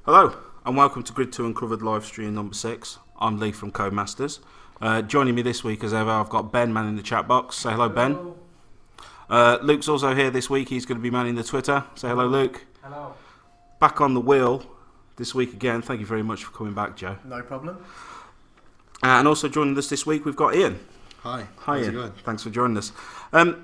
Hello, and welcome to Grid 2 Uncovered live stream number 6. I'm Lee from Codemasters. Joining me this week, as ever, I've got Ben manning the chat box. Say hello, Ben. Luke's also here this week. He's going to be manning the Twitter. Say hello, Luke. Hello. Back on the wheel this week again. Thank you very much for coming back, Joe. No problem. And also joining us this week, we've got Ian. Hi. Hi, How's Ian. it going? Thanks for joining us. I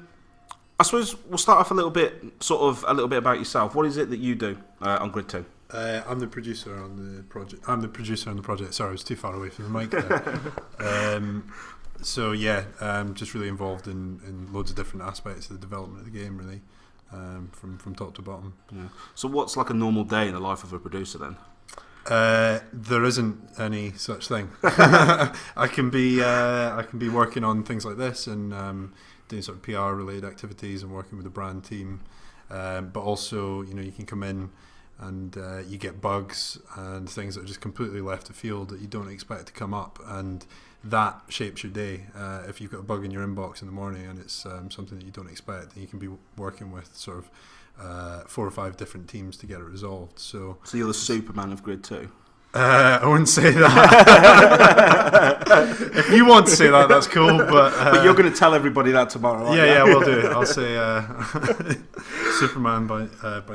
suppose we'll start off a little bit about yourself. What is it that you do on Grid 2? I'm the producer on the project. Sorry, I was too far away from the mic there. Just really involved in loads of different aspects of the development of the game, really, from top to bottom. Yeah. So what's like a normal day in the life of a producer then? There isn't any such thing. I can be working on things like this and doing sort of PR related activities and working with the brand team, but also you can come in and you get bugs and things that are just completely left of field that you don't expect to come up, and that shapes your day. If you've got a bug in your inbox in the morning and it's something that you don't expect, then you can be working with sort of 4 or 5 different teams to get it resolved. So you're the Superman of Grid 2? I wouldn't say that. If you want to say that, that's cool. But you're going to tell everybody that tomorrow, aren't you? Yeah, we'll do it. I'll say Superman by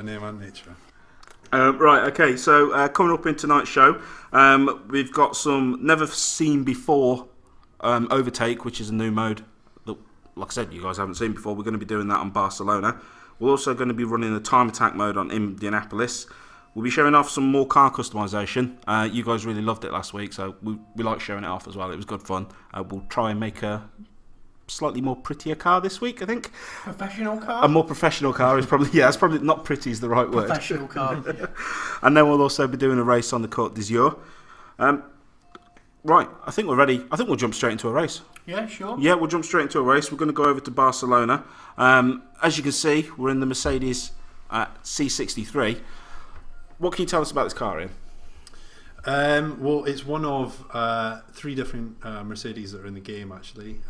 name and nature. Right, okay, so coming up in tonight's show, we've got some never seen before overtake, which is a new mode that, like I said, you guys haven't seen before. We're going to be doing that on Barcelona. We're also going to be running the time attack mode on Indianapolis. We'll be showing off some more car customization. You guys really loved it last week, so we like showing it off as well. It was good fun. We'll try and make a slightly more prettier car this week, I think. Professional car? A more professional car is probably, that's probably not pretty is the right word. Professional car, yeah. And then we'll also be doing a race on the Côte d'Azur. Right, I think we're ready. I think we'll jump straight into a race. Yeah, sure. Yeah, we'll jump straight into a race. We're going to go over to Barcelona. As you can see, we're in the Mercedes C63. What can you tell us about this car, Ian? Well, it's one of 3 different Mercedes that are in the game, actually.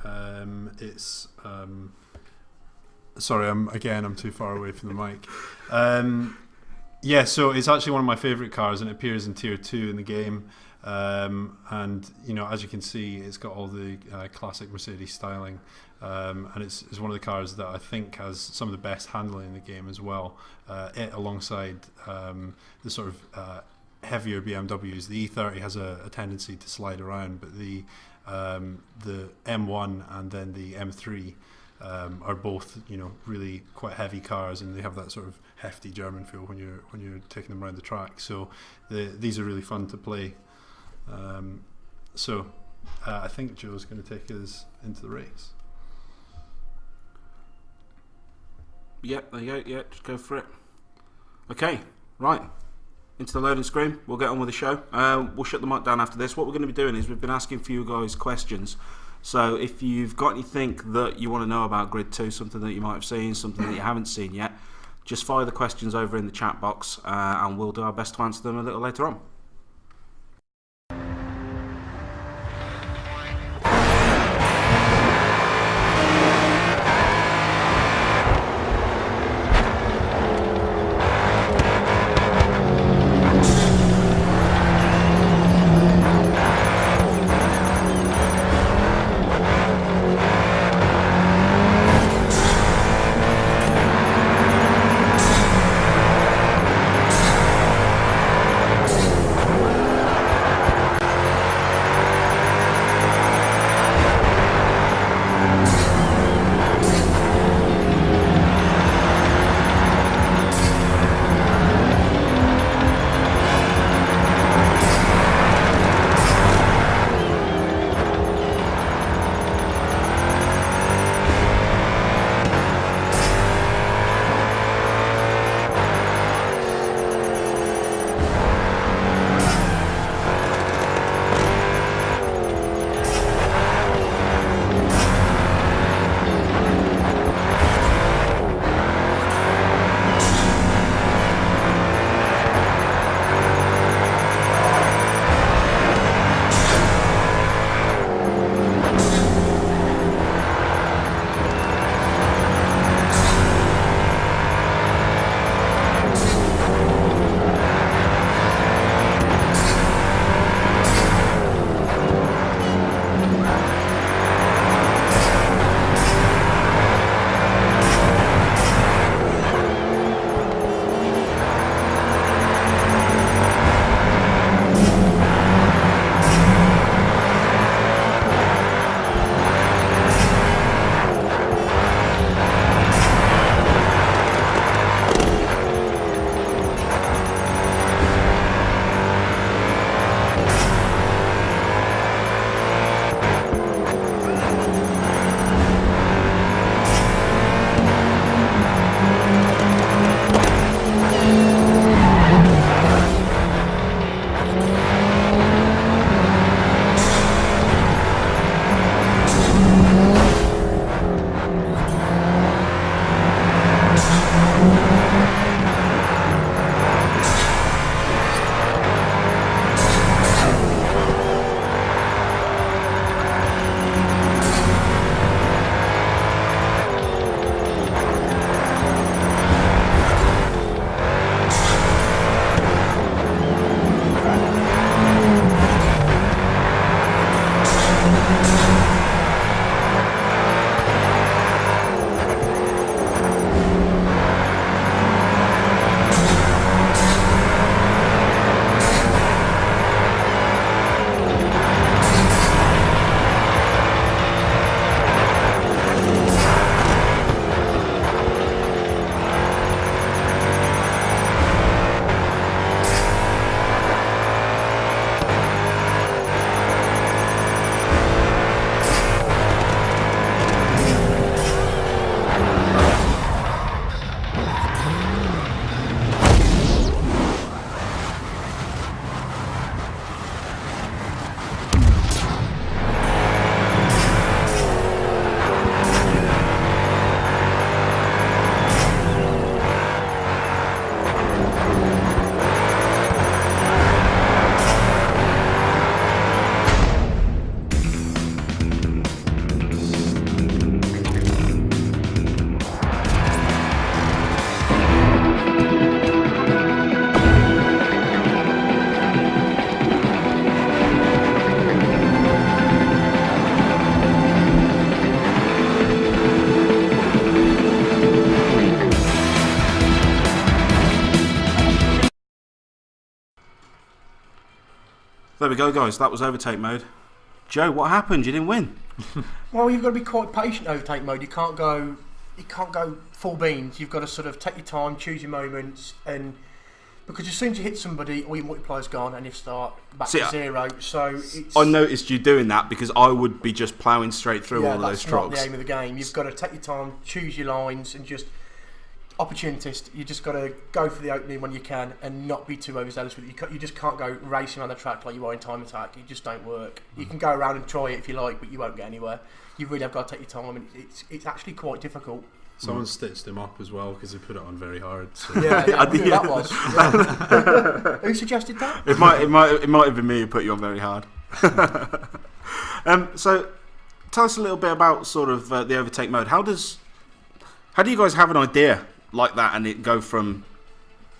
Sorry, I'm too far away from the mic. So it's actually one of my favourite cars, and it appears in Tier 2 in the game. And as you can see, it's got all the classic Mercedes styling, and it's one of the cars that I think has some of the best handling in the game as well. It alongside the sort of heavier BMWs. The E30 has a tendency to slide around, but the M1 and then the M3 are both really quite heavy cars, and they have that sort of hefty German feel when you're taking them around the track. So these are really fun to play. I think Joe's going to take us into the race. Yeah, there you go. Yeah, just go for it. Okay, right. Into the loading screen. We'll get on with the show. We'll shut the mic down after this. What we're going to be doing is we've been asking for you guys questions. So if you've got anything that you want to know about Grid 2, something that you might have seen, something that you haven't seen yet, just fire the questions over in the chat box, and we'll do our best to answer them a little later on. there we go, guys. That was overtake mode. Joe, what happened? You didn't win. Well, you've got to be quite patient overtake mode. You can't go full beans. You've got to sort of take your time, choose your moments, and because as soon as you hit somebody, all your multiplyer's gone, and you start back to zero. So it's, I noticed you doing that because I would be just ploughing straight through all of those that's not trucks. the aim of the game. You've got to take your time, choose your lines, and just opportunist. You just got to go for the opening when you can, and not be too overzealous with it. You just can't go racing around the track like you are in time attack. It just don't work. You can go around and try it if you like, but you won't get anywhere. You really have got to take your time, and it's actually quite difficult. Someone stitched him up as well because he put it on very hard. So. Yeah, I knew that was. Yeah. Who suggested that? It might have been me who put you on very hard. So, tell us a little bit about sort of the overtake mode. How do you guys have an idea like that and it go from,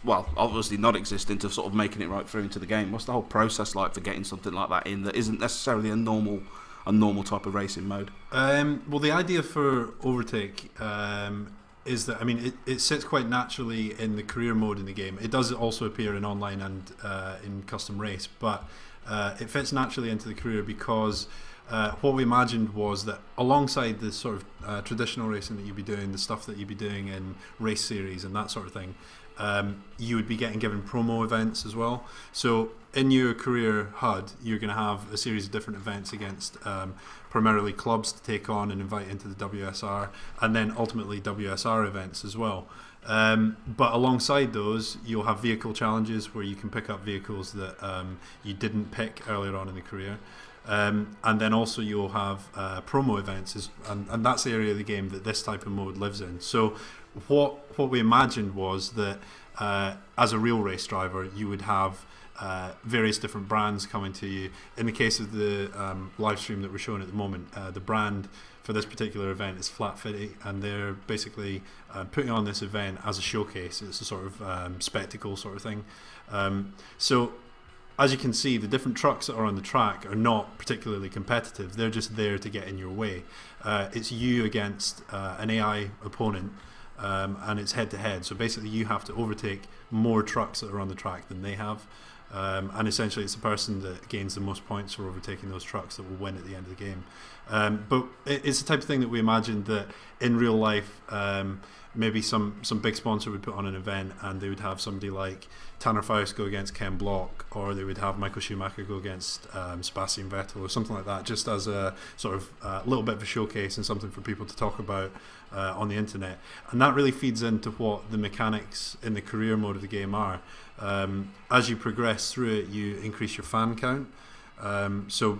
well, obviously not existing to sort of making it right through into the game? What's the whole process like for getting something like that in that isn't necessarily a normal type of racing mode? Well, the idea for overtake is that, I mean, it sits quite naturally in the career mode in the game. It does also appear in online and in custom race, but it fits naturally into the career because what we imagined was that alongside the sort of traditional racing that you'd be doing, the stuff that you'd be doing in race series and that sort of thing, you would be getting given promo events as well. So in your career HUD, you're going to have a series of different events against primarily clubs to take on and invite into the WSR, and then ultimately WSR events as well. But alongside those, you'll have vehicle challenges where you can pick up vehicles that you didn't pick earlier on in the career. And then also you'll have promo events, and that's the area of the game that this type of mode lives in. So what we imagined was that as a real race driver, you would have various different brands coming to you. In the case of the live stream that we're showing at the moment, the brand for this particular event is Flat Fitty, and they're basically putting on this event as a showcase. It's a sort of spectacle sort of thing. So as you can see, the different trucks that are on the track are not particularly competitive. They're just there to get in your way. It's you against an AI opponent, and it's head-to-head. So basically you have to overtake more trucks that are on the track than they have. And essentially it's the person that gains the most points for overtaking those trucks that will win at the end of the game. But it's the type of thing that we imagined that in real life, maybe some big sponsor would put on an event and they would have somebody like Tanner Faust go against Ken Block, or they would have Michael Schumacher go against Sebastian Vettel or something like that, just as a sort of little bit of a showcase and something for people to talk about on the internet. And that really feeds into what the mechanics in the career mode of the game are. As you progress through it, you increase your fan count. So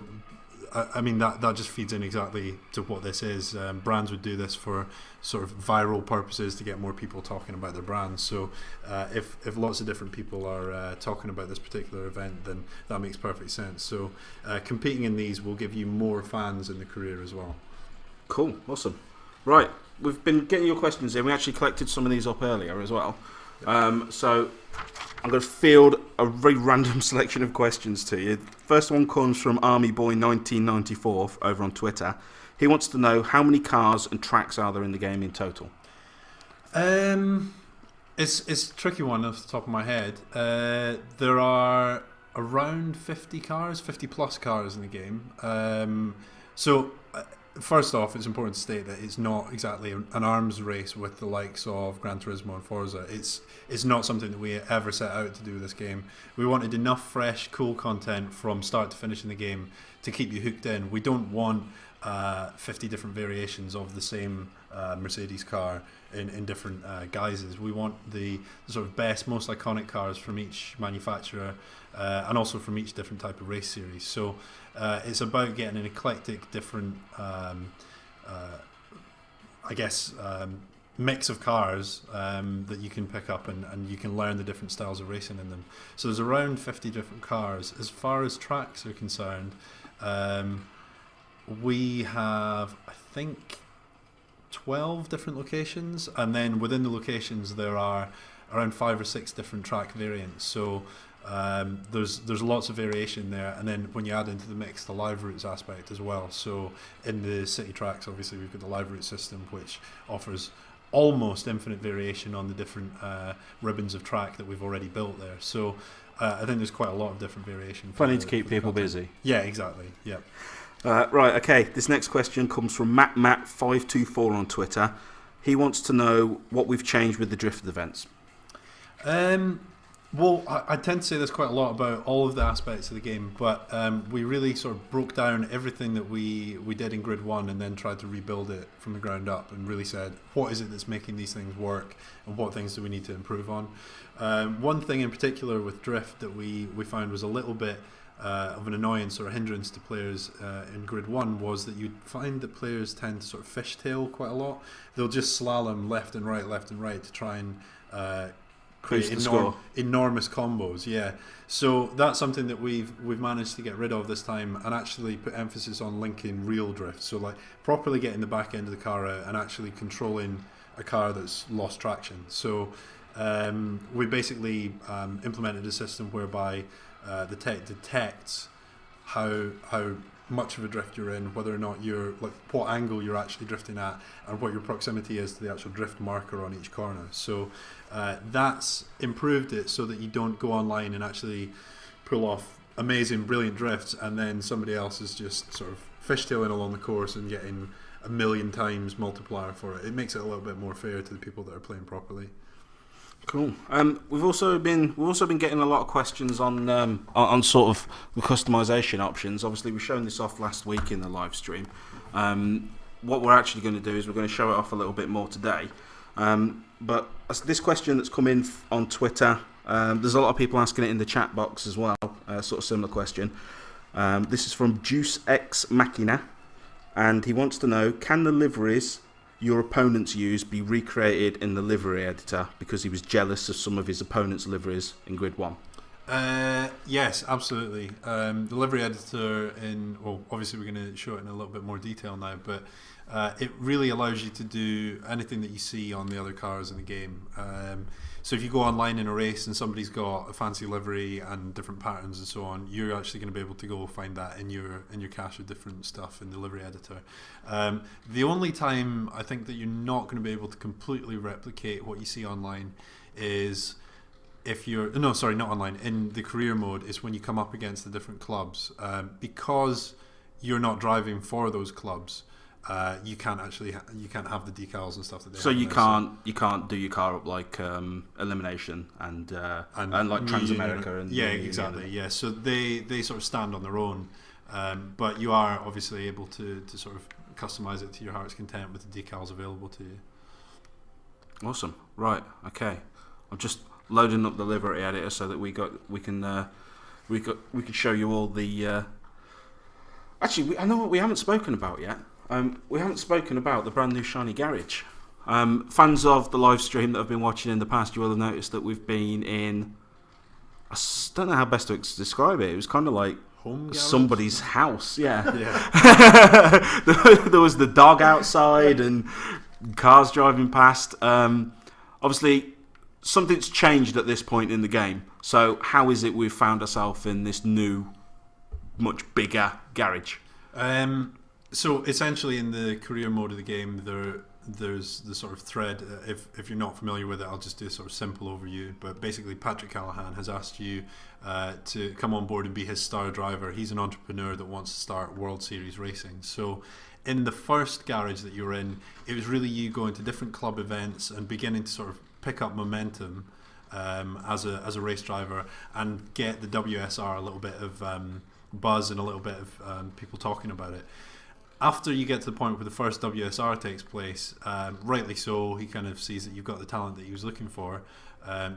I mean that just feeds in exactly to what this is. Brands would do this for sort of viral purposes to get more people talking about their brands. So if lots of different people are talking about this particular event, then that makes perfect sense. So competing in these will give you more fans in the career as well. Cool, awesome. Right, we've been getting your questions in. We actually collected some of these up earlier as well. So I'm going to field a very random selection of questions to you. First one comes from ArmyBoy1994 over on Twitter. He wants to know how many cars and tracks are there in the game in total? It's a tricky one off the top of my head. There are around 50 plus cars in the game. So first off, it's important to state that it's not exactly an arms race with the likes of Gran Turismo and Forza. It's not something that we ever set out to do with this game. We wanted enough fresh, cool content from start to finish in the game to keep you hooked in. We don't want 50 different variations of the same Mercedes car in different guises. We want the sort of best, most iconic cars from each manufacturer and also from each different type of race series. So it's about getting an eclectic, different, mix of cars that you can pick up and you can learn the different styles of racing in them. So there's around 50 different cars. As far as tracks are concerned, we have, I think, 12 different locations, and then within the locations there are around 5 or 6 different track variants. So there's lots of variation there, and then when you add into the mix the live routes aspect as well. So in the city tracks, obviously we've got the live route system, which offers almost infinite variation on the different ribbons of track that we've already built there. So I think there's quite a lot of different variation. Plenty to keep people busy. Yeah, exactly. Yeah. Right, okay. This next question comes from MattMatt524 on Twitter. He wants to know what we've changed with the drifted events. Well, I tend to say there's quite a lot about all of the aspects of the game, but we really sort of broke down everything that we did in Grid 1 and then tried to rebuild it from the ground up and really said, what is it that's making these things work and what things do we need to improve on? One thing in particular with drift that we found was a little bit of an annoyance or a hindrance to players in Grid 1 was that you'd find that players tend to sort of fishtail quite a lot. They'll just slalom left and right to try and create enormous combos. Yeah, so that's something that we've managed to get rid of this time and actually put emphasis on linking real drift. So like properly getting the back end of the car out and actually controlling a car that's lost traction. So we basically implemented a system whereby the tech detects how much of a drift you're in, whether or not you're like what angle you're actually drifting at, and what your proximity is to the actual drift marker on each corner. So that's improved it so that you don't go online and actually pull off amazing, brilliant drifts, and then somebody else is just sort of fishtailing along the course and getting a million times multiplier for it. It makes it a little bit more fair to the people that are playing properly. Cool. We've also been getting a lot of questions on sort of the customization options. Obviously, we've shown this off last week in the live stream. What we're actually going to do is we're going to show it off a little bit more today. But this question that's come in on Twitter, there's a lot of people asking it in the chat box as well. Sort of similar question. This is from Juice X Machina, and he wants to know: can the liveries your opponents use be recreated in the livery editor, because he was jealous of some of his opponents' liveries in Grid 1? Yes, absolutely. The livery editor well, obviously we're going to show it in a little bit more detail now, but it really allows you to do anything that you see on the other cars in the game. So if you go online in a race and somebody's got a fancy livery and different patterns and so on, you're actually going to be able to go find that in your cache of different stuff in the livery editor. The only time I think that you're not going to be able to completely replicate what you see online is if you're not online, in the career mode, is when you come up against the different clubs, because you're not driving for those clubs. You can't have the decals and stuff that they have. So you can't do your car up like Elimination and like Transamerica and exactly. Yeah, so they sort of stand on their own, but you are obviously able to sort of customize it to your heart's content with the decals available to you. Awesome. Right. Okay. I'm just loading up the livery editor so that we can show you all the. Actually, I know what we haven't spoken about yet. We haven't spoken about the brand new shiny garage. Fans of the live stream that have been watching in the past, you will have noticed that we've been in. I don't know how best to describe it. It was kind of like somebody's house. Yeah. There was the dog outside and cars driving past. Obviously, something's changed at this point in the game. So, how is it we've found ourselves in this new, much bigger garage? So essentially, in the career mode of the game, there's the sort of thread. If you're not familiar with it, I'll just do a sort of simple overview. But basically, Patrick Callahan has asked you to come on board and be his star driver. He's an entrepreneur that wants to start World Series racing. So in the first garage that you're in, it was really you going to different club events and beginning to sort of pick up momentum as a race driver and get the WSR a little bit of buzz and a little bit of people talking about it. After you get to the point where the first WSR takes place, rightly so, he kind of sees that you've got the talent that he was looking for.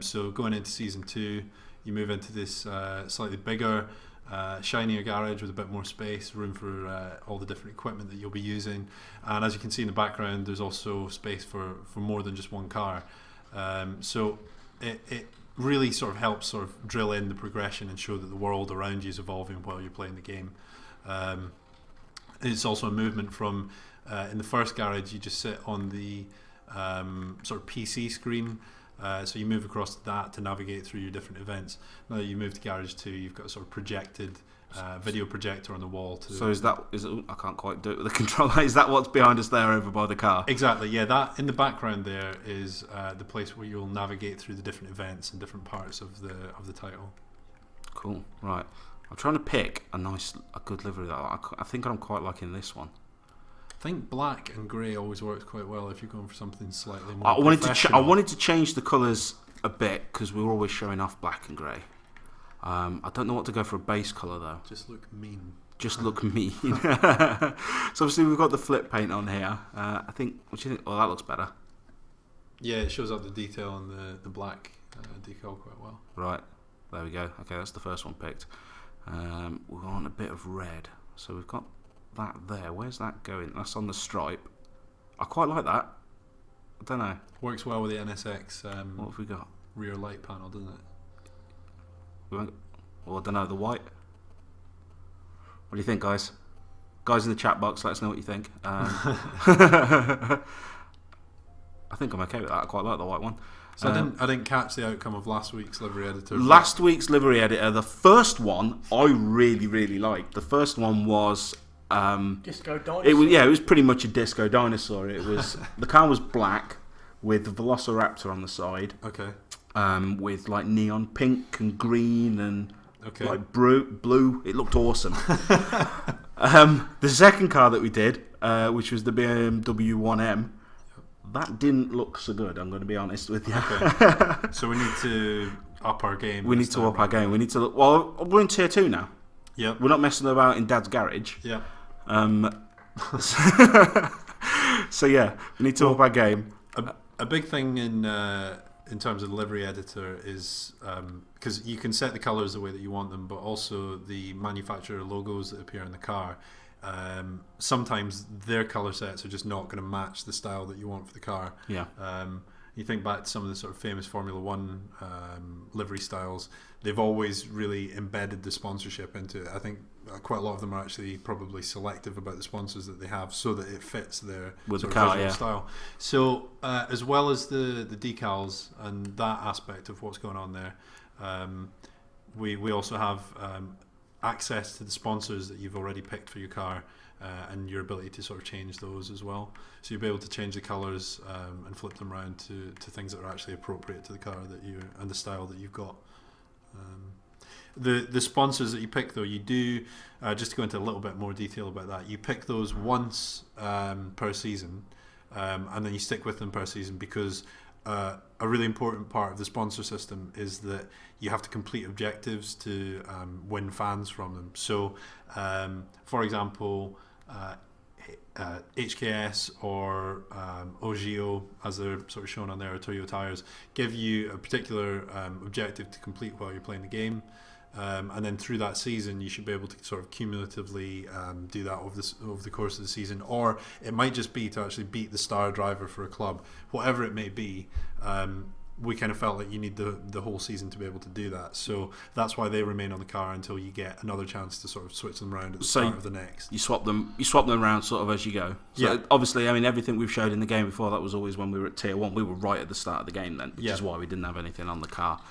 So going into season 2, you move into this slightly bigger, shinier garage with a bit more space, room for all the different equipment that you'll be using. And as you can see in the background, there's also space for more than just one car. So it really sort of helps sort of drill in the progression and show that the world around you is evolving while you're playing the game. It's also a movement from in the first garage you just sit on the sort of PC screen, so you move across to that to navigate through your different events. Now that you move to garage 2, you've got a sort of projected video projector on the wall. So is it, I can't quite do it with the controller. Is that what's behind us there over by the car? Exactly, yeah. That in the background there is the place where you'll navigate through the different events and different parts of the title. Cool. Right. I'm trying to pick a good livery that I think I'm quite liking this one. I think black and grey always works quite well if you're going for something slightly more I professional. wanted to change the colours a bit because we were always showing off black and grey. I don't know what to go for a base colour though. Just look mean. Just look mean. So obviously we've got the flip paint on here. I think. What do you think? Oh, that looks better. Yeah, it shows up the detail on the black decal quite well. Right. There we go. Okay, that's the first one picked. We want a bit of red. So we've got that there. Where's that going? That's on the stripe. I quite like that. I don't know. Works well with the NSX What have we got? rear light panel, doesn't it? Well, I don't know. The white. What do you think, guys? Guys in the chat box, let us know what you think. I think I'm okay with that. I quite like the white one. So I didn't catch the outcome of last week's livery editor. Last week's livery editor, the first one I really liked. The first one was Disco Dinosaur. it was pretty much a disco dinosaur. It was the car was black with the Velociraptor on the side. Okay. With like neon pink and green and Okay. like blue. It looked awesome. The second car that we did, which was the BMW 1M, that didn't look so good. I'm going to be honest with you. Okay. So we need to up our game. We need to up our game. We need to look. Well, we're in tier 2 now. Yep. We're not messing about in Dad's garage. Yep. So yeah, we need to up our game. A big thing in terms of the livery editor is because you can set the colours the way that you want them, but also the manufacturer logos that appear in the car. Sometimes their colour sets are just not going to match the style that you want for the car. Yeah. You think back to some of the sort of famous Formula One livery styles, they've always really embedded the sponsorship into it. I think quite a lot of them are actually probably selective about the sponsors that they have so that it fits their With sort the of car, visual yeah. style. So as well as the decals and that aspect of what's going on there, we also have access to the sponsors that you've already picked for your car. And your ability to sort of change those as well. So you'll be able to change the colours and flip them around to things that are actually appropriate to the car that you and the style that you've got. The sponsors that you pick, though, you do just to go into a little bit more detail about that. You pick those once per season, and then you stick with them per season because a really important part of the sponsor system is that you have to complete objectives to win fans from them. So, for example, HKS or OGO, as they're sort of shown on there, or Toyo Tires, give you a particular objective to complete while you're playing the game. And then through that season, you should be able to sort of cumulatively do that over the course of the season. Or it might just be to actually beat the star driver for a club, whatever it may be. We kind of felt that you need the whole season to be able to do that. So that's why they remain on the car until you get another chance to sort of switch them around at the start of the next. You swap them around sort of as you go. So Yeah. obviously, I mean, everything we've showed in the game before, that was always when we were at tier 1. We were right at the start of the game then, which Yeah. is why we didn't have anything on the car.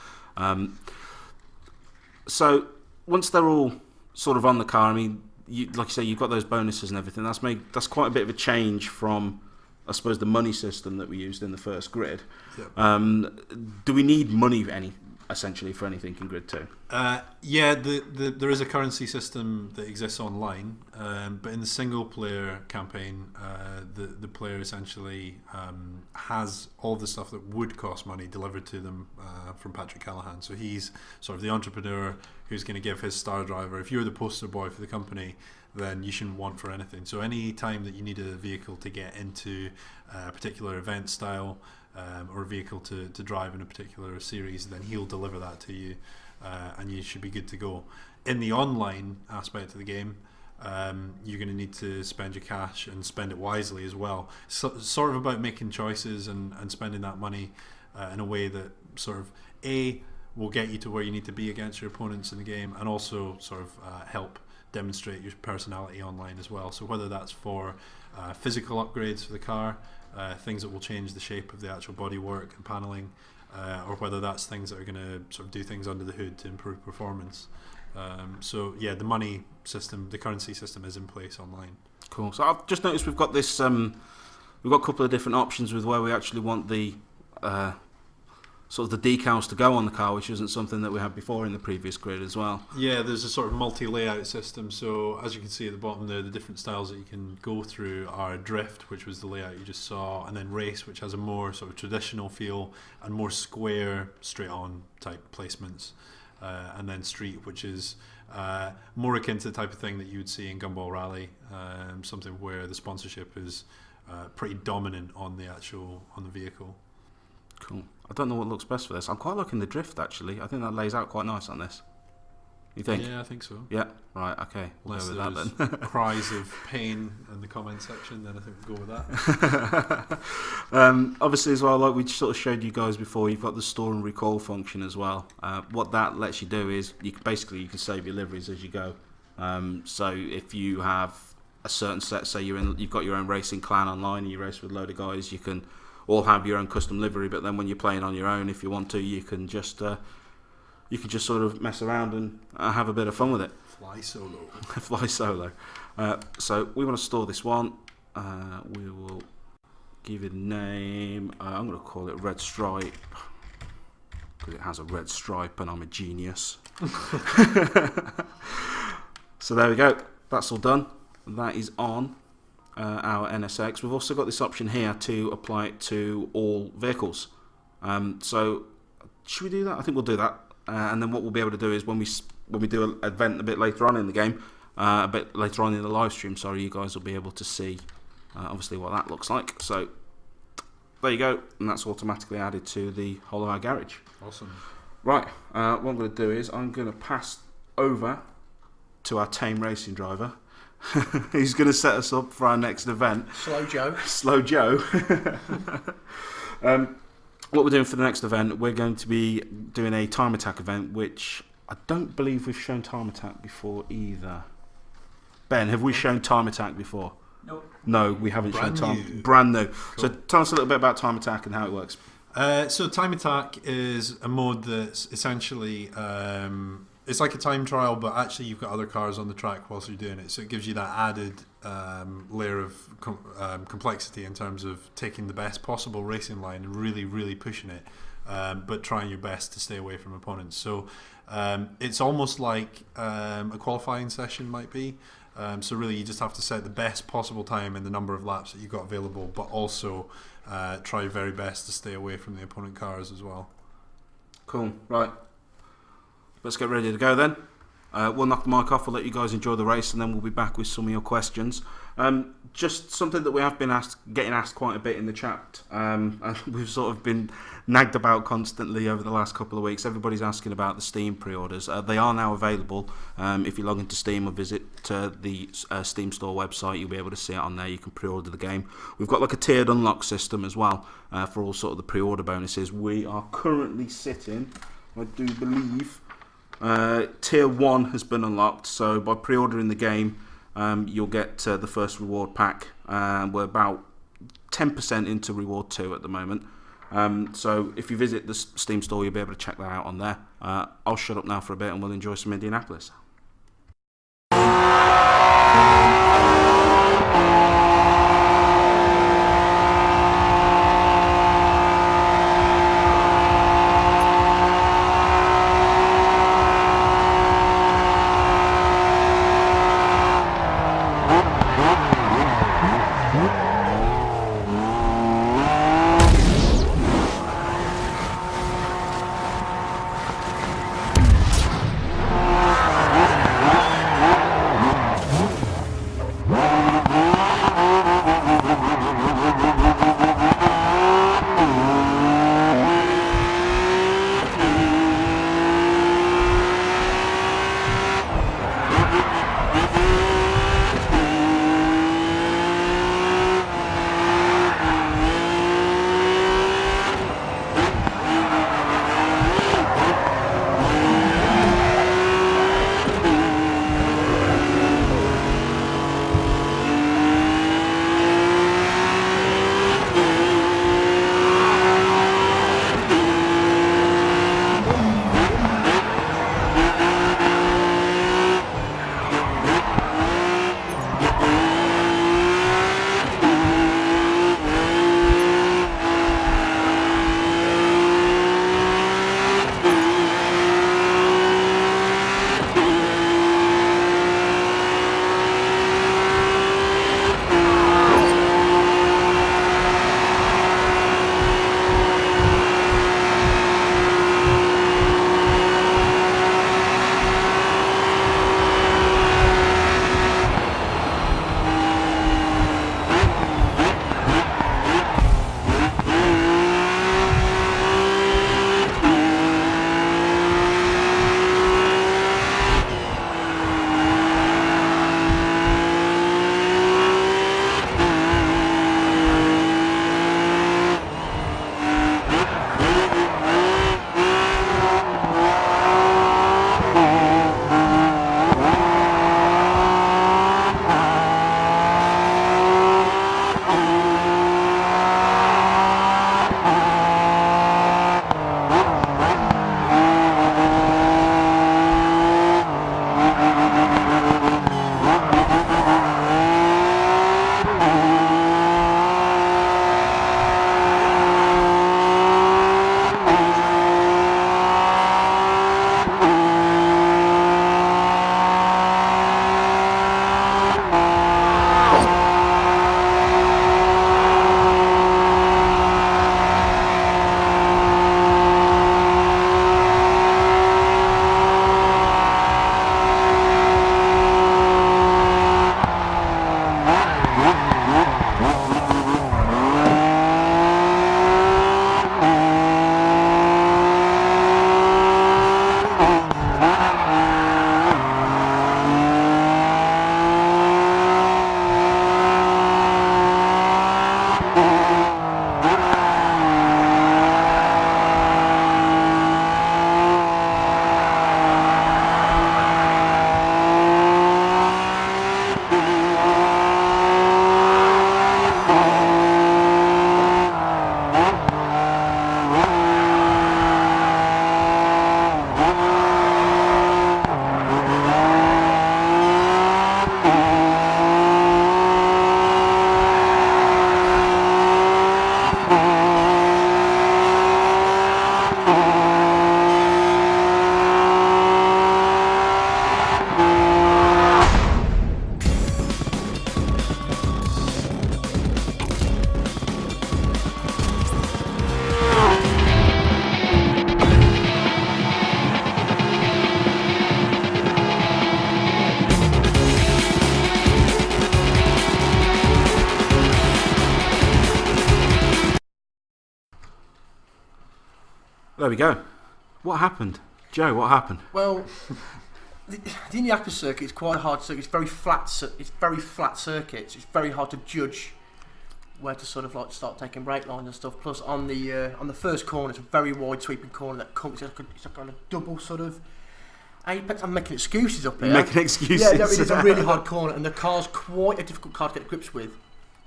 So once they're all sort of on the car, I mean, like you say, you've got those bonuses and everything. That's quite a bit of a change from, I suppose, the money system that we used in the first grid. Yep. Do we need money essentially for anything in grid 2? Yeah, there is a currency system that exists online, but in the single player campaign, the player essentially has all the stuff that would cost money delivered to them from Patrick Callahan. So he's sort of the entrepreneur who's going to give his star driver. If you're the poster boy for the company, then you shouldn't want for anything. So any time that you need a vehicle to get into a particular event style, or a vehicle to drive in a particular series, then he'll deliver that to you, and you should be good to go. In the online aspect of the game, you're going to need to spend your cash and spend it wisely as well. So, sort of about making choices and spending that money in a way that sort of will get you to where you need to be against your opponents in the game, and also sort of help demonstrate your personality online as well. So whether that's for physical upgrades for the car, things that will change the shape of the actual bodywork and paneling, or whether that's things that are going to sort of do things under the hood to improve performance. So yeah, the money system, the currency system is in place online. Cool. So I've just noticed we've got this. We've got a couple of different options with where we actually want the sort of the decals to go on the car, which isn't something that we had before in the previous grid as well. Yeah, there's a sort of multi-layout system. So as you can see at the bottom there, the different styles that you can go through are drift, which was the layout you just saw, and then race, which has a more sort of traditional feel and more square, straight-on type placements, and then street, which is more akin to the type of thing that you would see in Gumball Rally, something where the sponsorship is pretty dominant on the vehicle. Cool. I don't know what looks best for this. I'm quite liking the drift, actually. I think that lays out quite nice on this. You think? Yeah, I think so. Yeah. Right. Okay. We'll Unless go with that then. cries of pain in the comment section, then I think we'll go with that. Obviously, as well, like we sort of showed you guys before, you've got the store and recall function as well. What that lets you do is you can save your liveries as you go. So if you have a certain set, say you've got your own racing clan online and you race with a load of guys, you can all have your own custom livery. But then when you're playing on your own, if you want to, you can just sort of mess around and have a bit of fun with it. Fly solo. Fly solo. So we want to store this one. We will give it a name. I'm going to call it Red Stripe because it has a red stripe and I'm a genius. So there we go. That's all done. That is on our NSX. We've also got this option here to apply it to all vehicles. So should we do that? I think we'll do that. And then what we'll be able to do is when we do an event a bit later on in the game, a bit later on in the live stream, sorry, you guys will be able to see obviously what that looks like. So there you go, and that's automatically added to the whole of our garage. Awesome. Right, what I'm going to do is I'm going to pass over to our tame racing driver. He's going to set us up for our next event. Slow Joe. Slow Joe. What we're doing for the next event, we're going to be doing a time attack event, which I don't believe we've shown time attack before either. Ben, have we shown time attack before? Nope. No, we haven't shown time. New. Brand new. Cool. So tell us a little bit about time attack and how it works. So time attack is a mode that's essentially it's like a time trial, but actually you've got other cars on the track whilst you're doing it. So it gives you that added layer of complexity in terms of taking the best possible racing line and really, really pushing it, but trying your best to stay away from opponents. So it's almost like a qualifying session might be. So really you just have to set the best possible time in the number of laps that you've got available, but also try your very best to stay away from the opponent cars as well. Cool. Right. Let's get ready to go then. We'll knock the mic off. We'll let you guys enjoy the race, and then we'll be back with some of your questions. Just something that we have been getting asked quite a bit in the chat, and we've sort of been nagged about constantly over the last couple of weeks. Everybody's asking about the Steam pre-orders. They are now available. If you log into Steam or visit the Steam Store website, you'll be able to see it on there. You can pre-order the game. We've got like a tiered unlock system as well for all sort of the pre-order bonuses. We are currently sitting, I do believe, Tier 1 has been unlocked, so by pre-ordering the game you'll get the first reward pack. We're about 10% into reward 2 at the moment, so if you visit the Steam store you'll be able to check that out on there. I'll shut up now for a bit and we'll enjoy some Indianapolis. There we go. What happened? Joe, what happened? Well, the Indianapolis circuit is quite a hard circuit. It's very flat. It's very flat circuits. It's very hard to judge where to sort of like start taking brake lines and stuff. Plus, on the first corner, it's a very wide sweeping corner that comes. It's like a double sort of apex. I'm making excuses up here. Making excuses. Yeah, no, it is a really hard corner, and the car's quite a difficult car to get grips with.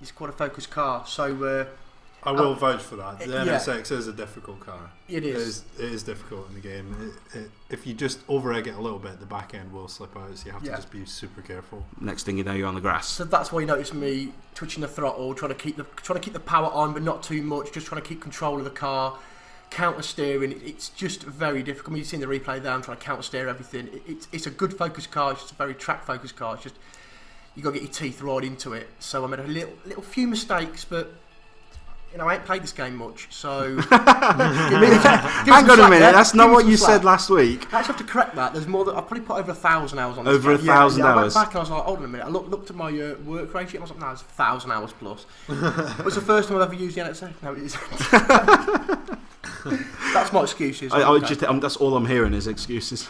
It's quite a focused car, so. I will vouch for that. The yeah. NSX is a difficult car. It is. It is difficult in the game. If you just over-egg it a little bit, the back end will slip out, so you have to just be super careful. Next thing you know, you're on the grass. So that's why you notice me twitching the throttle, trying to keep the power on, but not too much. Just trying to keep control of the car, counter steering. It's just very difficult. I mean, you've seen the replay there. I'm trying to counter steer everything. It's a good focused car. It's just a very track focused car. It's just you got to get your teeth right into it. So I made a little few mistakes, but. You know, I ain't played this game much, so... Hang on a minute, that's not what you said last week. I actually have to correct that. There's more than... I've probably put over 1,000 hours on this. Over 1,000 hours? I went back and I was like, hold on a minute. I looked at my work ratio and I was like, no, it's 1,000 hours plus. It was the first time I've ever used the NSX. No, it isn't. That's my excuses. That's all I'm hearing is excuses.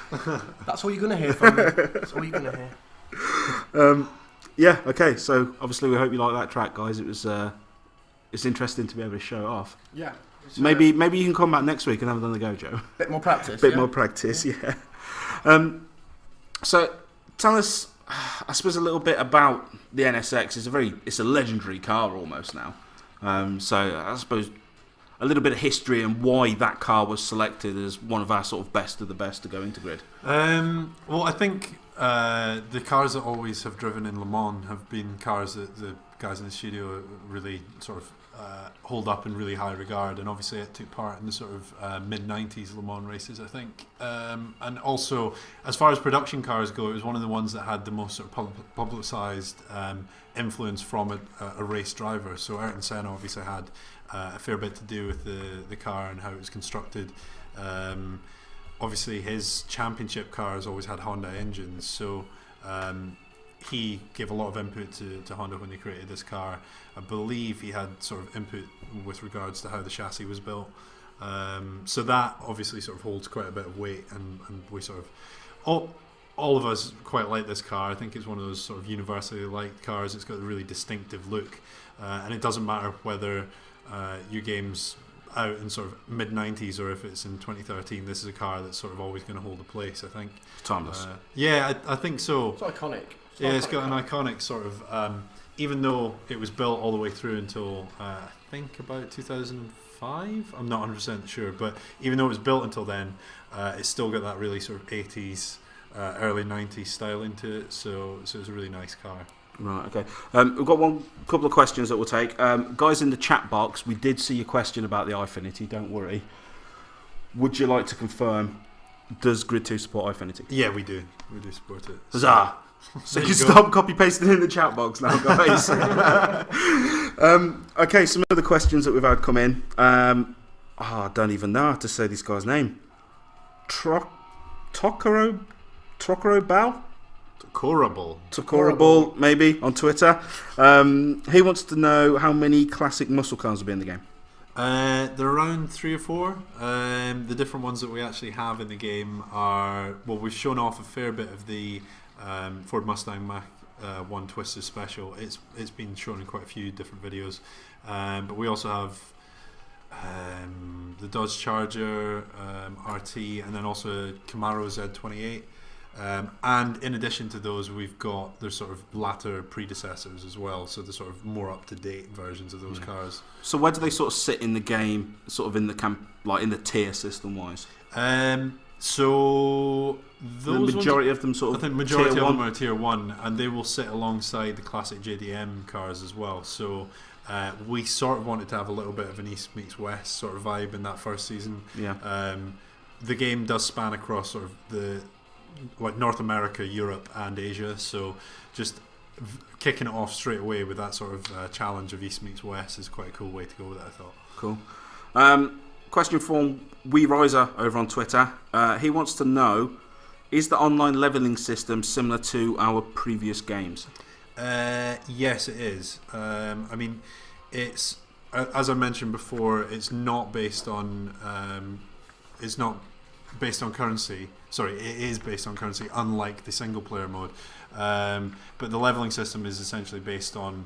That's all you're going to hear from me. That's all you're going to hear. Yeah, okay, so obviously we hope you like that track, guys. It was... It's interesting to be able to show it off. Yeah. Maybe you can come back next week and have another go, Joe. Bit more practice. More practice, yeah. So tell us, I suppose, a little bit about the NSX. It's a legendary car almost now. So I suppose a little bit of history and why that car was selected as one of our sort of best of the best to go into grid. Well, I think the cars that always have driven in Le Mans have been cars that the guys in the studio really sort of hold up in really high regard, and obviously it took part in the sort of mid-90s Le Mans races, I think. And also, as far as production cars go, it was one of the ones that had the most sort of publicised influence from a race driver. So Ayrton Senna obviously had a fair bit to do with the car and how it was constructed. Obviously his championship cars always had Honda engines, so he gave a lot of input to Honda when they created this car. I believe he had sort of input with regards to how the chassis was built. So that obviously sort of holds quite a bit of weight, and we sort of all of us quite like this car. I think it's one of those sort of universally liked cars. It's got a really distinctive look, and it doesn't matter whether your game's out in sort of mid-90s or if it's in 2013. This is a car that's sort of always going to hold a place, I think. Timeless. Yeah, I think so. It's iconic. It's got an iconic sort of, even though it was built all the way through until I think about 2005, I'm not 100% sure, but even though it was built until then, it's still got that really sort of 80s, early 90s styling to it, so it's a really nice car. Right, okay. We've got couple of questions that we'll take. Guys in the chat box, we did see your question about the iFinity, don't worry. Would you like to confirm, does Grid 2 support iFinity? Yeah, we do. We do support it. Huzzah! So you can stop copy-pasting in the chat box now, guys. Okay, some of the questions that we've had come in. I don't even know how to say this guy's name. Tokoro Bal? Tokorable, maybe, on Twitter. He wants to know how many classic muscle cars will be in the game. There are around 3 or 4. The different ones that we actually have in the game are... Well, we've shown off a fair bit of the Ford Mustang Mach 1 Twister Special. It's been shown in quite a few different videos. But we also have the Dodge Charger RT, and then also a Camaro Z28. And in addition to those, we've got their sort of latter predecessors as well, so the sort of more up-to-date versions of those cars. So where do they sort of sit in the game, sort of in the camp, like in the tier system-wise? So those the majority of them sort of. I think majority tier of them are tier 1, and they will sit alongside the classic JDM cars as well. So we sort of wanted to have a little bit of an East meets West sort of vibe in that first season. Yeah. The game does span across sort of the North America, Europe, and Asia. So just kicking it off straight away with that sort of challenge of East meets West is quite a cool way to go with it, I thought. Cool. Question from Wee Riser over on Twitter. He wants to know, is the online leveling system similar to our previous games? Yes, it is. I mean, it's as I mentioned before, it's not based on based on currency. Sorry, it is based on currency, unlike the single player mode. But the leveling system is essentially based on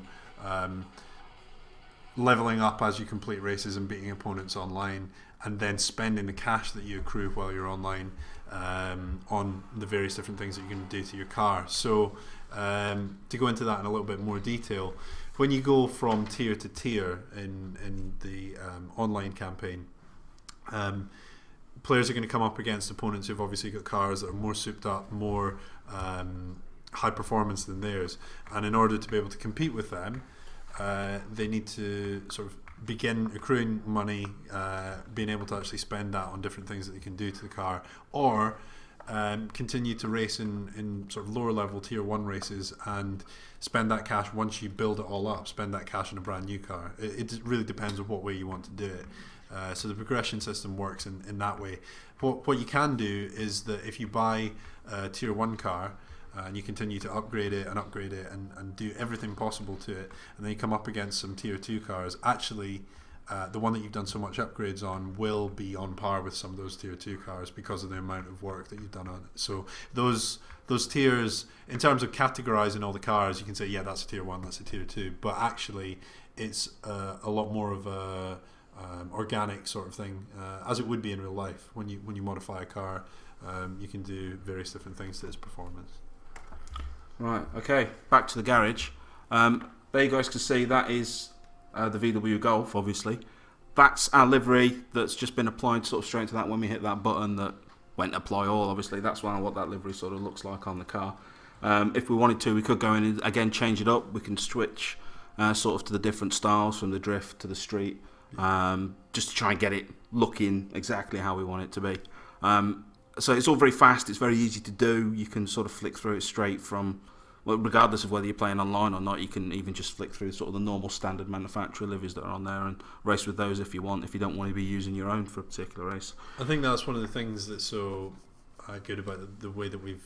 leveling up as you complete races and beating opponents online, and then spending the cash that you accrue while you're online on the various different things that you can do to your car. So to go into that in a little bit more detail, when you go from tier to tier in the online campaign, players are going to come up against opponents who've obviously got cars that are more souped up, more high performance than theirs, and in order to be able to compete with them, they need to sort of begin accruing money, being able to actually spend that on different things that they can do to the car, or continue to race in sort of lower level tier 1 races and spend that cash once you build it all up, spend that cash in a brand new car. It really depends on what way you want to do it. So the progression system works in that way. What you can do is that if you buy a tier 1 car and you continue to upgrade it and do everything possible to it, and then you come up against some tier 2 cars, actually the one that you've done so much upgrades on will be on par with some of those tier 2 cars because of the amount of work that you've done on it. So those tiers, in terms of categorizing all the cars, you can say, yeah, that's a tier 1, that's a tier 2, but actually it's a lot more of a organic sort of thing, as it would be in real life. When you modify a car, you can do various different things to its performance. Right, okay, back to the garage. There you guys can see that is the VW Golf, obviously. That's our livery that's just been applied sort of straight to that when we hit that button that went apply all, obviously. That's what that livery sort of looks like on the car. If we wanted to, we could go in and again change it up. We can switch sort of to the different styles from the drift to the street, just to try and get it looking exactly how we want it to be. So it's all very fast, it's very easy to do. You can sort of flick through it straight from, well, regardless of whether you're playing online or not, you can even just flick through sort of the normal standard manufacturer liveries that are on there and race with those if you want, if you don't want to be using your own for a particular race. I think that's one of the things that's so good about the way that we've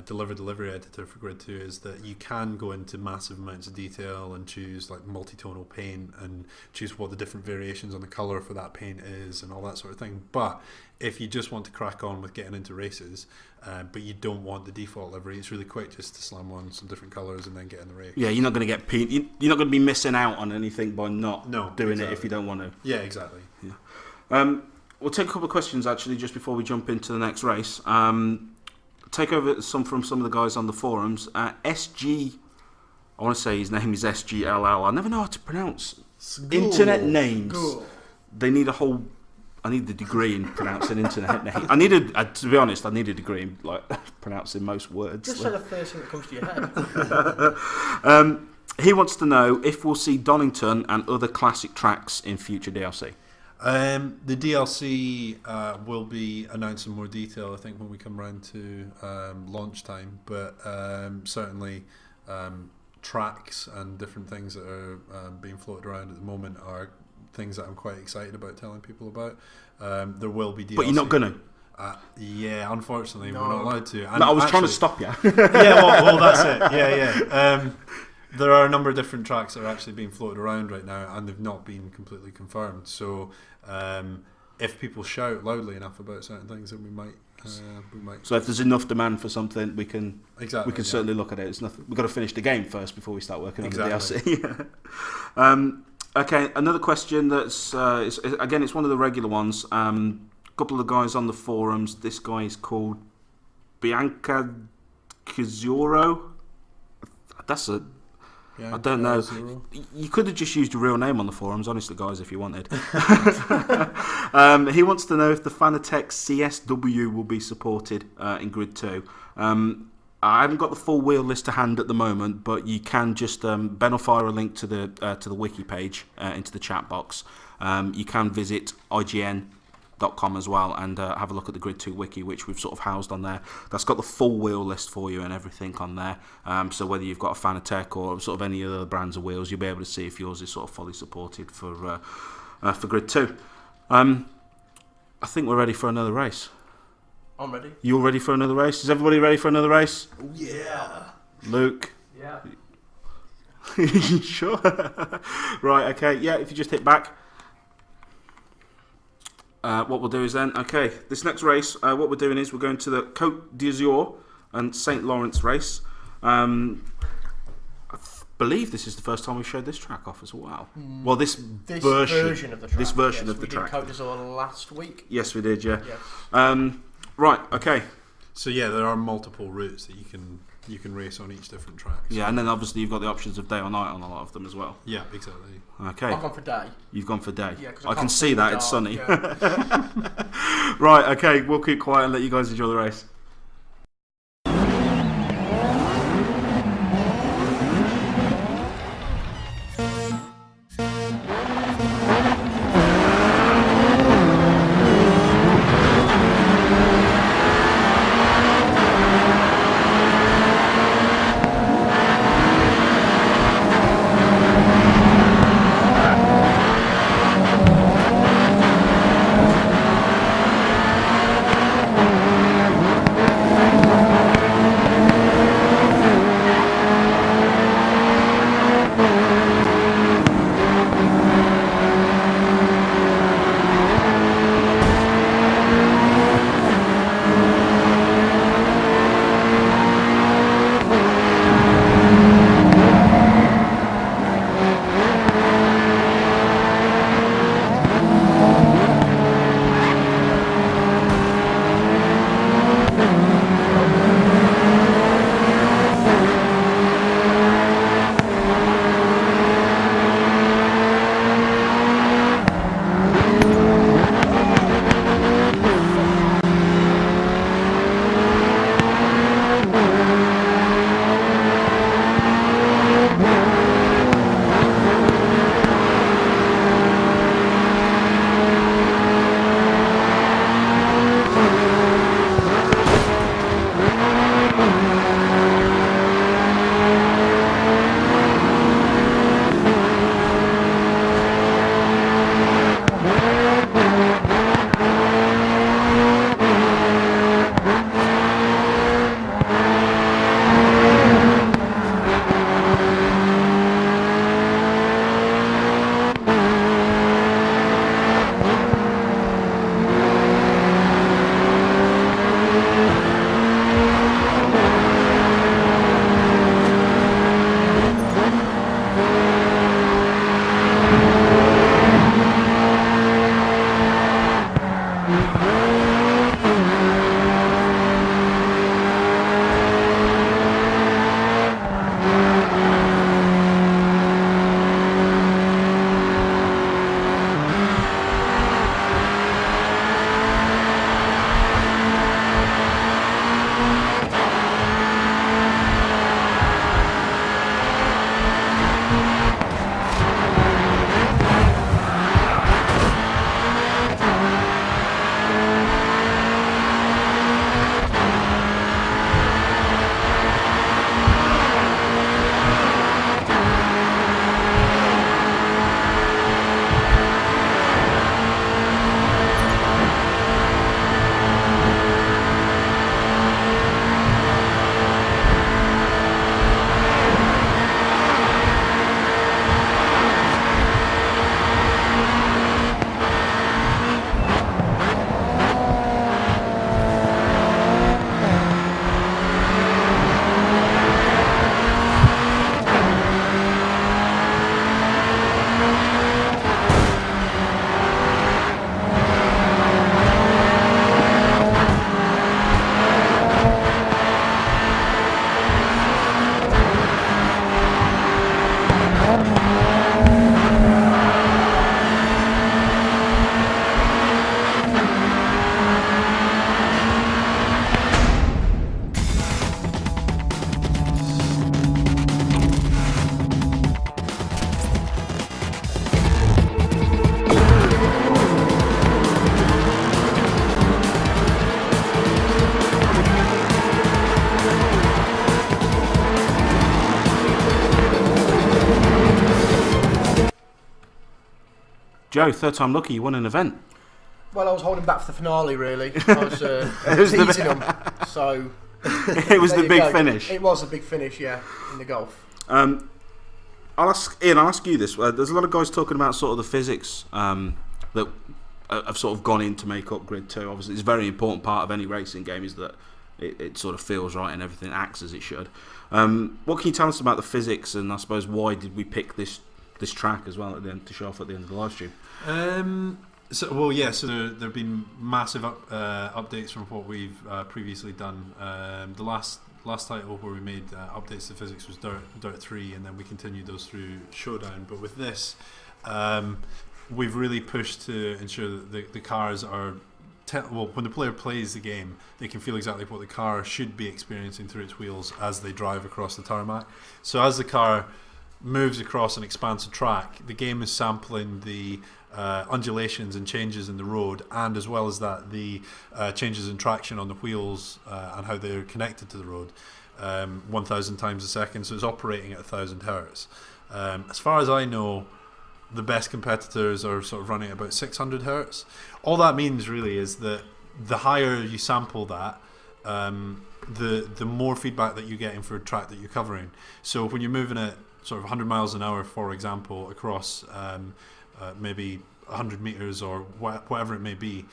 delivered the livery editor for Grid 2 is that you can go into massive amounts of detail and choose like multi-tonal paint and choose what the different variations on the colour for that paint is and all that sort of thing. But if you just want to crack on with getting into races, but you don't want the default livery, it's really quick just to slam on some different colours and then get in the race. Yeah, you're not going to get paint. You're not going to be missing out on anything by not doing exactly. it if you don't want to. Yeah, exactly. Yeah. We'll take a couple of questions actually just before we jump into the next race. Take over some from some of the guys on the forums. SG, I want to say his name is SGLL. I never know how to pronounce internet names. They need I need a degree in pronouncing internet names. To be honest, I need a degree in like pronouncing most words. Just say the first thing that comes to your head. He wants to know if we'll see Donington and other classic tracks in future DLC. The DLC will be announced in more detail, I think, when we come around to launch time. But certainly, tracks and different things that are being floated around at the moment are things that I'm quite excited about telling people about. There will be DLC. But you're not going to? Yeah, unfortunately, we're not allowed to. And I was trying to stop you. Yeah, well, that's it. Yeah. There are a number of different tracks that are actually being floated around right now, and they've not been completely confirmed. So, if people shout loudly enough about certain things, then we might. So, if there's enough demand for something, we can certainly look at it. It's nothing. We've got to finish the game first before we start working on the DLC. Okay, another question that's it's one of the regular ones. A couple of the guys on the forums. This guy is called Bianca Kizuro. That's a. I don't know. You could have just used your real name on the forums, honestly, guys, if you wanted. He wants to know if the Fanatec CSW will be supported in Grid 2. I haven't got the full wheel list to hand at the moment, but you can just Ben will fire a link to the wiki page into the chat box. You can visit IGN.com as well and have a look at the Grid 2 wiki, which we've sort of housed on there. That's got the full wheel list for you and everything on there. So whether you've got a Fanatec or sort of any other brands of wheels, you'll be able to see if yours is sort of fully supported for Grid 2. I think we're ready for another race. I'm ready. You're ready for another race? Is everybody ready for another race? Oh, yeah. Luke? Yeah. Sure? Right, okay. Yeah, if you just hit back. what we'll do is then, okay, this next race, what we're doing is we're going to the Côte d'Azur and St. Lawrence race. I believe this is the first time we showed this track off as well. Well, this version of the track. This version yes, of the track. We did Côte d'Azur last week. Yes, we did, yeah. Yes. Right, okay. So yeah, there are multiple routes that you can race on each different track. Yeah, and then obviously you've got the options of day or night on a lot of them as well. Yeah, exactly. Okay. I've gone for day. You've gone for day. Yeah, 'cause I can can't see in the that, it's dark, sunny. yeah. Right, okay, we'll keep quiet and let you guys enjoy the race. Joe, third time lucky, you won an event. Well, I was holding back for the finale, really. I was teasing them. So It was the big finish. It was a big finish, yeah, in the golf. I'll ask you this. There's a lot of guys talking about sort of the physics that have sort of gone in to make up Grid 2. Obviously, it's a very important part of any racing game is that it sort of feels right and everything acts as it should. What can you tell us about the physics, and I suppose why did we pick this track as well at the end to show off at the end of the live stream? So there have been massive updates from what we've previously done. The last title where we made updates to physics was Dirt 3, and then we continued those through Showdown. But with this, we've really pushed to ensure that the cars are when the player plays the game, they can feel exactly what the car should be experiencing through its wheels as they drive across the tarmac. So as the car moves across an expansive track, the game is sampling the undulations and changes in the road, and as well as that, the changes in traction on the wheels and how they're connected to the road 1,000 times a second. So it's operating at 1,000 hertz. As far as I know, the best competitors are sort of running at about 600 hertz. All that means really is that the higher you sample that, the more feedback that you're getting for a track that you're covering. So when you're moving at sort of 100 miles an hour, for example, across maybe 100 meters or whatever it may be,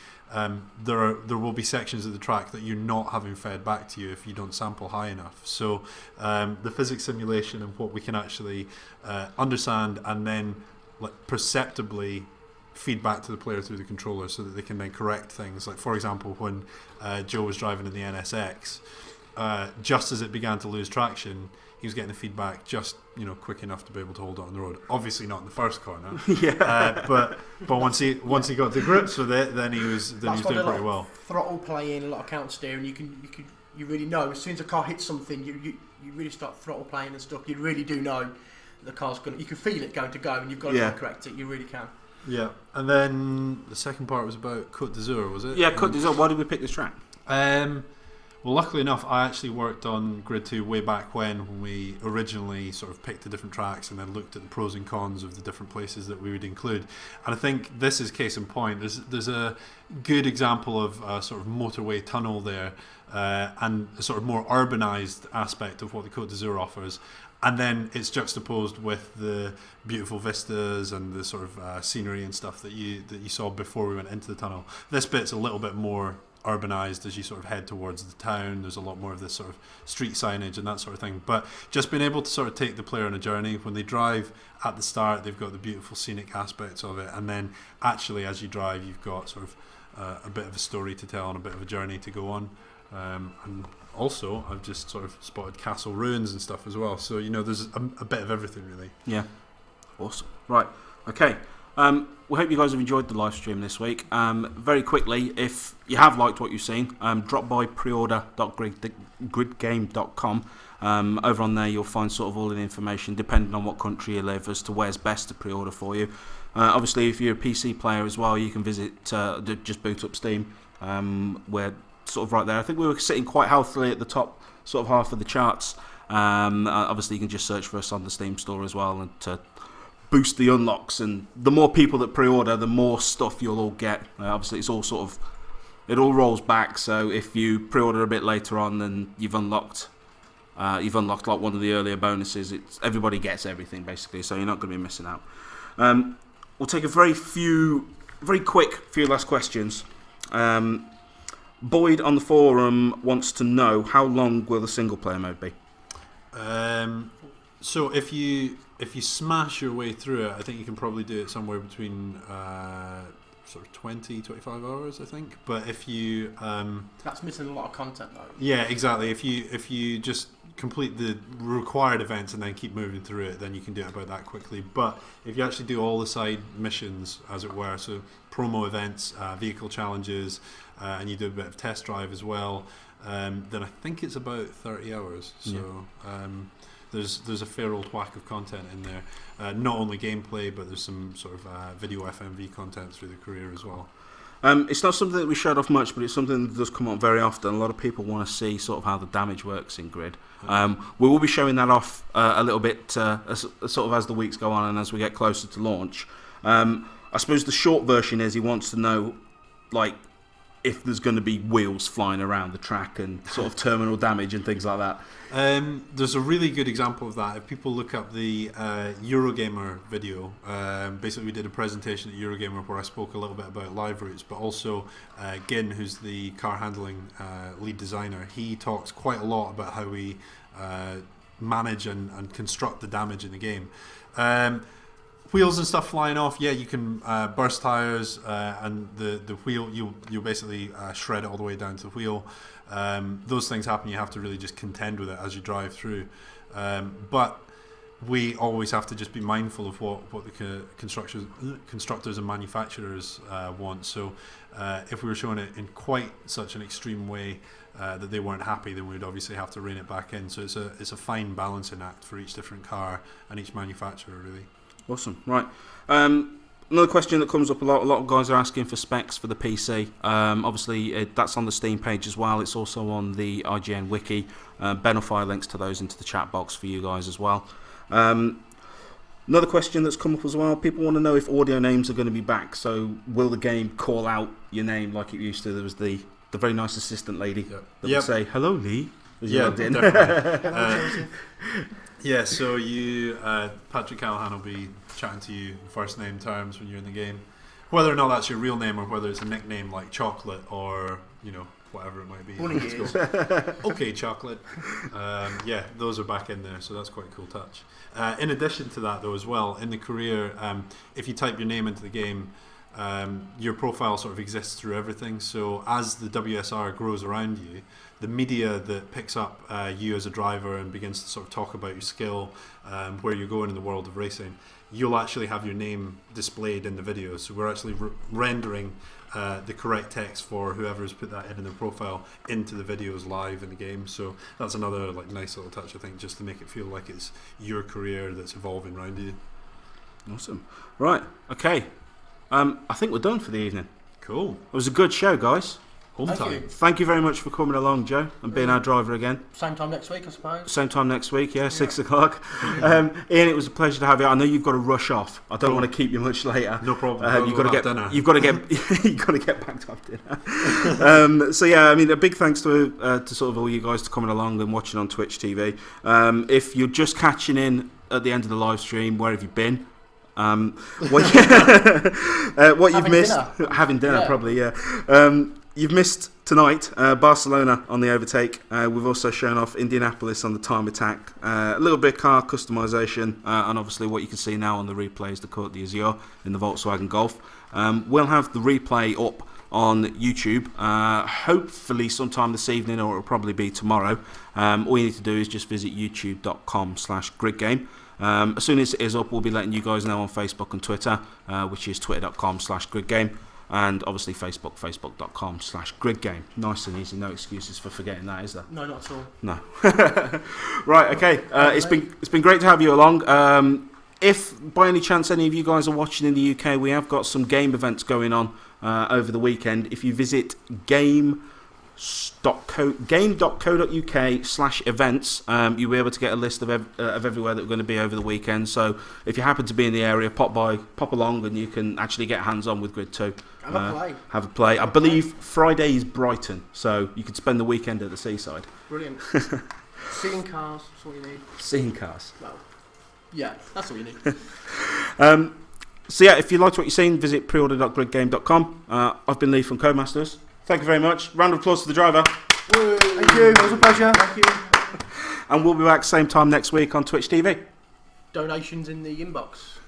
there will be sections of the track that you're not having fed back to you if you don't sample high enough. So the physics simulation and what we can actually understand and then perceptibly feedback to the player through the controller so that they can then correct things. Like, for example, when Joe was driving in the NSX, just as it began to lose traction, he was getting the feedback just quick enough to be able to hold it on the road. Obviously not in the first corner, but once he got to grips with it, then he was doing pretty well. Throttle playing, a lot of counter steering. You really know as soon as a car hits something, you really start throttle playing and stuff. You really do know the car's going. You can feel it going to go, and you've got to try and correct it. You really can. Yeah, and then the second part was about Côte d'Azur, was it? Yeah, Côte d'Azur. Why did we pick this track? Well, luckily enough, I actually worked on Grid 2 way back when we originally sort of picked the different tracks and then looked at the pros and cons of the different places that we would include. And I think this is case in point. There's a good example of a sort of motorway tunnel there and a sort of more urbanised aspect of what the Côte d'Azur offers. And then it's juxtaposed with the beautiful vistas and the sort of scenery and stuff that you saw before we went into the tunnel. This bit's a little bit more urbanised as you sort of head towards the town. There's a lot more of this sort of street signage and that sort of thing. But just being able to sort of take the player on a journey. When they drive at the start, they've got the beautiful scenic aspects of it. And then actually as you drive, you've got sort of a bit of a story to tell and a bit of a journey to go on. And also, I've just sort of spotted castle ruins and stuff as well. So, there's a bit of everything, really. Yeah. Awesome. Right. Okay. We hope you guys have enjoyed the live stream this week. Very quickly, if you have liked what you've seen, drop by preorder.gridgame.com. Over on there, you'll find sort of all of the information, depending on what country you live, as to where's best to pre-order for you. Obviously, if you're a PC player as well, you can visit, just boot up Steam. We're sort of right there. I think we were sitting quite healthily at the top, sort of half of the charts. Obviously, you can just search for us on the Steam store as well, and to boost the unlocks, and the more people that pre-order, the more stuff you'll all get. Obviously, it's all sort of, it all rolls back. So if you pre-order a bit later on, then you've unlocked like one of the earlier bonuses. It's everybody gets everything basically, so you're not going to be missing out. We'll take a very quick few last questions. Boyd on the forum wants to know, how long will the single player mode be? So if you smash your way through it, I think you can probably do it somewhere between sort of 20-25 hours, I think. But if you that's missing a lot of content though. Yeah, exactly. If you just complete the required events and then keep moving through it, then you can do it about that quickly. But if you actually do all the side missions, as it were, so promo events, vehicle challenges, and you do a bit of test drive as well, then I think it's about 30 hours. So there's a fair old whack of content in there. Not only gameplay, but there's some sort of video FMV content through the career as well. It's not something that we showed off much, but it's something that does come up very often. A lot of people want to see sort of how the damage works in Grid. We will be showing that off a little bit sort of as the weeks go on and as we get closer to launch. I suppose the short version is he wants to know, like, if there's going to be wheels flying around the track and sort of terminal damage and things like that. There's a really good example of that. If people look up the Eurogamer video, basically we did a presentation at Eurogamer where I spoke a little bit about live routes, but also Gin, who's the car handling lead designer, he talks quite a lot about how we manage and construct the damage in the game. Wheels and stuff flying off, yeah, you can burst tires and the wheel, you'll basically shred it all the way down to the wheel. Those things happen, you have to really just contend with it as you drive through. But we always have to just be mindful of what the constructors and manufacturers want. So if we were showing it in quite such an extreme way that they weren't happy, then we'd obviously have to rein it back in. So it's a fine balancing act for each different car and each manufacturer, really. Awesome. Right. Another question that comes up a lot of guys are asking for specs for the PC. Obviously, that's on the Steam page as well. It's also on the IGN wiki. Ben will fire links to those into the chat box for you guys as well. Another question that's come up as well. People want to know if audio names are going to be back. So will the game call out your name like it used to? There was the very nice assistant lady that would say, "Hello, Lee." Yeah, definitely. Yeah, so Patrick Callahan will be chatting to you in first name terms when you're in the game. Whether or not that's your real name or whether it's a nickname like Chocolate or, whatever it might be. Okay, Chocolate. Yeah, those are back in there, so that's quite a cool touch. In addition to that, though, as well, in the career, if you type your name into the game, your profile sort of exists through everything. So as the WSR grows around you, the media that picks up you as a driver and begins to sort of talk about your skill, where you're going in the world of racing, you'll actually have your name displayed in the video. So we're actually rendering the correct text for whoever's put that in their profile into the videos live in the game. So that's another nice little touch, I think, just to make it feel like it's your career that's evolving around you. Awesome. Right. Okay. I think we're done for the evening. Cool. It was a good show, guys. Home time. Thank you very much for coming along, Joe, and being our driver again. Same time next week, I suppose. Same time next week, 6 o'clock. Ian, it was a pleasure to have you. I know you've got to rush off. I don't want to keep you much later. No problem. You've got to get dinner. You've got to get back to have dinner. So yeah, I mean, a big thanks to sort of all you guys for coming along and watching on Twitch TV. If you're just catching in at the end of the live stream, where have you been? What you've missed? Having dinner, probably. Yeah. You've missed tonight Barcelona on the overtake. We've also shown off Indianapolis on the time attack. A little bit of car customization, and obviously what you can see now on the replay is the Côte d'Azur in the Volkswagen Golf. We'll have the replay up on YouTube, hopefully sometime this evening, or it'll probably be tomorrow. All you need to do is just visit youtube.com/gridgame. As soon as it is up, we'll be letting you guys know on Facebook and Twitter, which is twitter.com/gridgame. And obviously facebook.com/gridgame. Nice and easy, no excuses for forgetting that, is there? No, not at all. No. Right, okay. It's been great to have you along. If by any chance any of you guys are watching in the UK, we have got some game events going on over the weekend. If you visit game.co.uk/events, you'll be able to get a list of everywhere that we're going to be over the weekend. So if you happen to be in the area, pop along, and you can actually get hands on with Grid 2. Have a play. I believe Friday is Brighton, so you could spend the weekend at the seaside. Brilliant. Seeing cars, that's all you need. Seeing cars. Well, yeah, that's all you need. So yeah, if you liked what you've seen, visit preorder.gridgame.com. I've been Lee from Codemasters. Thank you very much. Round of applause to the driver. Thank you. It was a pleasure. Thank you. And we'll be back same time next week on Twitch TV. Donations in the inbox.